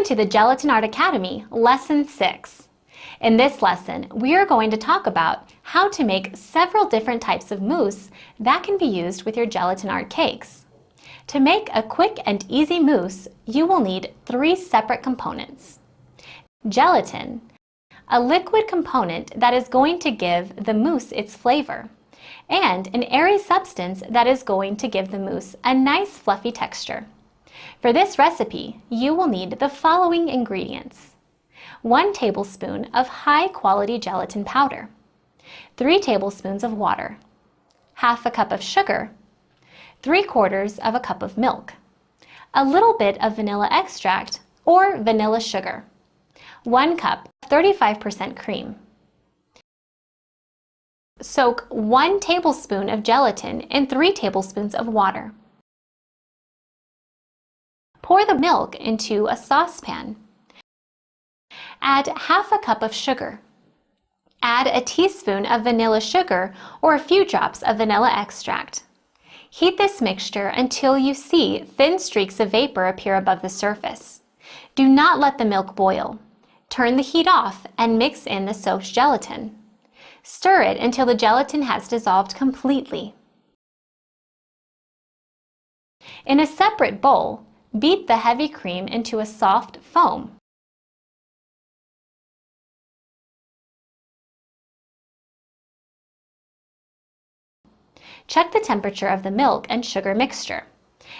Welcome to the Gelatin Art Academy, Lesson 6. In this lesson, we are going to talk about how to make several different types of mousse that can be used with your gelatin art cakes. To make a quick and easy mousse, you will need 3 separate components. Gelatin, a liquid component that is going to give the mousse its flavor, and an airy substance that is going to give the mousse a nice fluffy texture. For this recipe, you will need the following ingredients: 1 tablespoon of high-quality gelatin powder, 3 tablespoons of water, half a cup of sugar, 3/4 of a cup of milk, a little bit of vanilla extract or vanilla sugar, 1 cup 35% cream. Soak 1 tablespoon of gelatin in 3 tablespoons of water. Pour the milk into a saucepan. Add half a cup of sugar. Add a teaspoon of vanilla sugar or a few drops of vanilla extract. Heat this mixture until you see thin streaks of vapor appear above the surface. Do not let the milk boil. Turn the heat off and mix in the soaked gelatin. Stir it until the gelatin has dissolved completely. In a separate bowl, beat the heavy cream into a soft foam. Check the temperature of the milk and sugar mixture.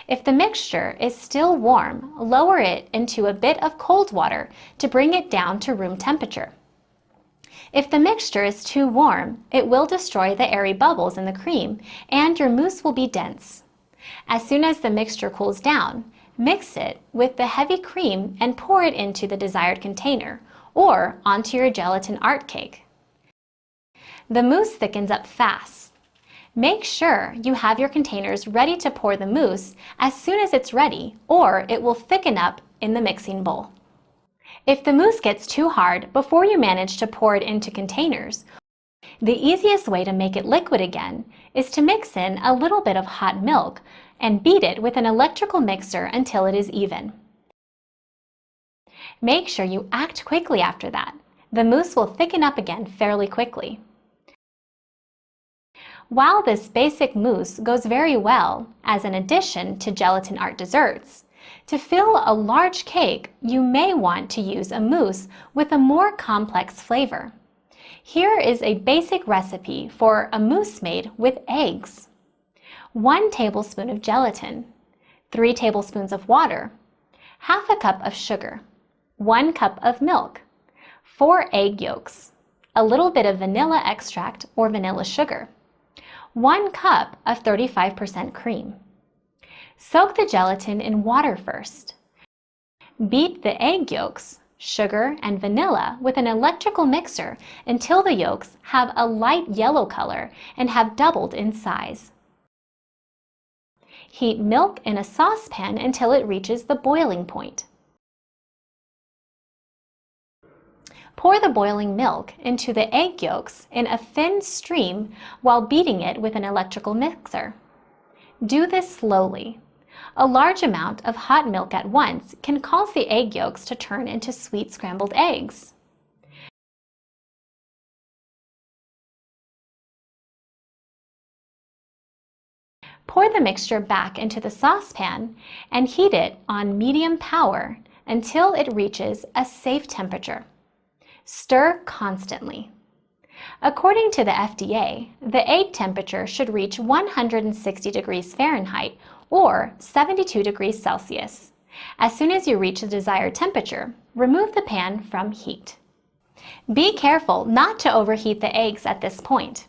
If the mixture is still warm, lower it into a bit of cold water to bring it down to room temperature. If the mixture is too warm, it will destroy the airy bubbles in the cream and your mousse will be dense. As soon as the mixture cools down, mix it with the heavy cream and pour it into the desired container or onto your gelatin art cake. The mousse thickens up fast. Make sure you have your containers ready to pour the mousse as soon as it's ready, or it will thicken up in the mixing bowl. If the mousse gets too hard before you manage to pour it into containers, the easiest way to make it liquid again is to mix in a little bit of hot milk and beat it with an electrical mixer until it is even. Make sure you act quickly after that. The mousse will thicken up again fairly quickly. While this basic mousse goes very well as an addition to gelatin art desserts, to fill a large cake, you may want to use a mousse with a more complex flavor. Here is a basic recipe for a mousse made with eggs. 1 tablespoon of gelatin, 3 tablespoons of water, half a cup of sugar, 1 cup of milk, 4 egg yolks, a little bit of vanilla extract or vanilla sugar, 1 cup of 35% cream. Soak the gelatin in water first. Beat the egg yolks, sugar, and vanilla with an electrical mixer until the yolks have a light yellow color and have doubled in size. Heat milk in a saucepan until it reaches the boiling point. Pour the boiling milk into the egg yolks in a thin stream while beating it with an electrical mixer. Do this slowly. A large amount of hot milk at once can cause the egg yolks to turn into sweet scrambled eggs. Pour the mixture back into the saucepan and heat it on medium power until it reaches a safe temperature. Stir constantly. According to the FDA, the egg temperature should reach 160 degrees Fahrenheit or 72 degrees Celsius. As soon as you reach the desired temperature, remove the pan from heat. Be careful not to overheat the eggs at this point.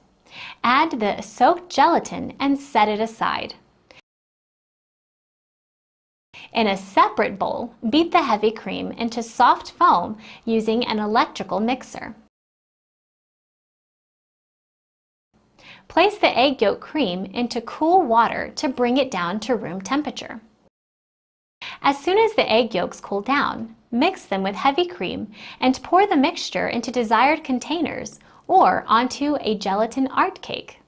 Add the soaked gelatin and set it aside. In a separate bowl, beat the heavy cream into soft foam using an electrical mixer. Place the egg yolk cream into cool water to bring it down to room temperature. As soon as the egg yolks cool down, mix them with heavy cream and pour the mixture into desired containers or onto a gelatin art cake.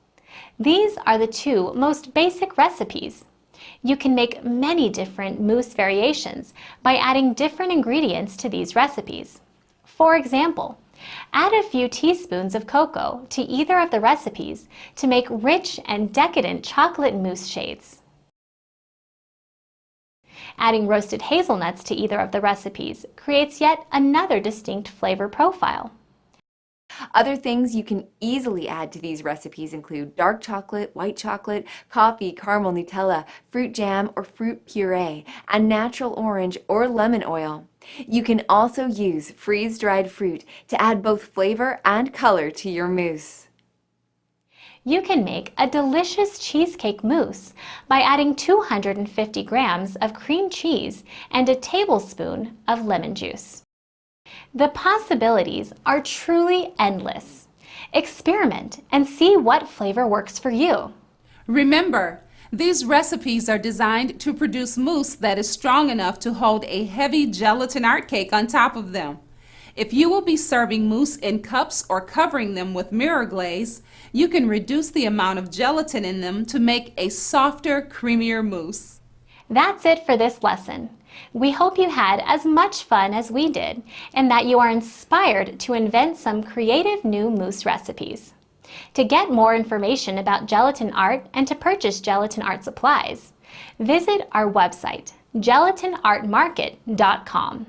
These are the 2 most basic recipes. You can make many different mousse variations by adding different ingredients to these recipes. For example, add a few teaspoons of cocoa to either of the recipes to make rich and decadent chocolate mousse shades. Adding roasted hazelnuts to either of the recipes creates yet another distinct flavor profile. Other things you can easily add to these recipes include dark chocolate, white chocolate, coffee, caramel, Nutella, fruit jam or fruit puree, and natural orange or lemon oil. You can also use freeze-dried fruit to add both flavor and color to your mousse. You can make a delicious cheesecake mousse by adding 250 grams of cream cheese and a tablespoon of lemon juice. The possibilities are truly endless. Experiment and see what flavor works for you. Remember, these recipes are designed to produce mousse that is strong enough to hold a heavy gelatin art cake on top of them. If you will be serving mousse in cups or covering them with mirror glaze, you can reduce the amount of gelatin in them to make a softer, creamier mousse. That's it for this lesson. We hope you had as much fun as we did and that you are inspired to invent some creative new mousse recipes. To get more information about gelatin art and to purchase gelatin art supplies, visit our website, gelatinartmarket.com.